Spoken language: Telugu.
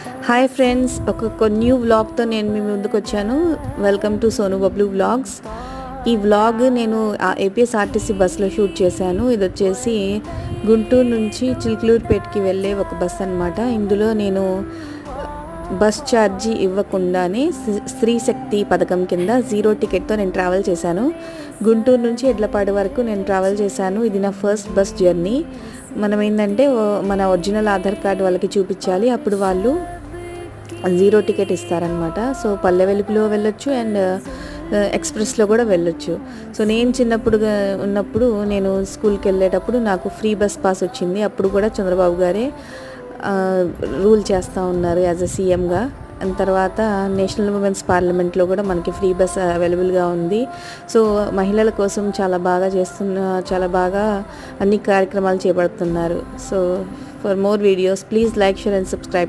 హాయ్ ఫ్రెండ్స్, ఒక న్యూ వ్లాగ్తో నేను మీ ముందుకు వచ్చాను. Welcome to Sonu Bablu vlogs. ఈ వ్లాగ్ నేను ఏపీఎస్ఆర్టీసీ బస్సులో షూట్ చేశాను. ఇది వచ్చేసి గుంటూరు నుంచి చిలుకలూరుపేటకి వెళ్ళే ఒక బస్ అనమాట. ఇందులో నేను బస్ ఛార్జీ ఇవ్వకుండానే స్త్రీ శక్తి పథకం కింద 0 టికెట్తో నేను ట్రావెల్ చేశాను. గుంటూరు నుంచి ఎడ్లపాడు వరకు నేను ట్రావెల్ చేశాను. ఇది నా ఫస్ట్ బస్ జర్నీ. మనం ఏంటంటే మన ఒరిజినల్ ఆధార్ కార్డు వాళ్ళకి చూపించాలి, అప్పుడు వాళ్ళు 0 టికెట్ ఇస్తారనమాట. సో పల్లె వెలుగులో వెళ్ళొచ్చు అండ్ ఎక్స్ప్రెస్లో కూడా వెళ్ళొచ్చు. సో నేను చిన్నప్పుడు ఉన్నప్పుడు నేను స్కూల్కి వెళ్ళేటప్పుడు నాకు ఫ్రీ బస్ పాస్ వచ్చింది. అప్పుడు కూడా చంద్రబాబు గారే రూల్ చేస్తూ ఉన్నారు యాజ్ అ సీఎంగా. అండ్ తర్వాత నేషనల్ ఉమెన్స్ పార్లమెంట్లో కూడా మనకి ఫ్రీ బస్ అవైలబుల్గా ఉంది. సో మహిళల కోసం చాలా బాగా అన్ని కార్యక్రమాలు చేపడుతున్నారు. So for more videos please like, share and subscribe.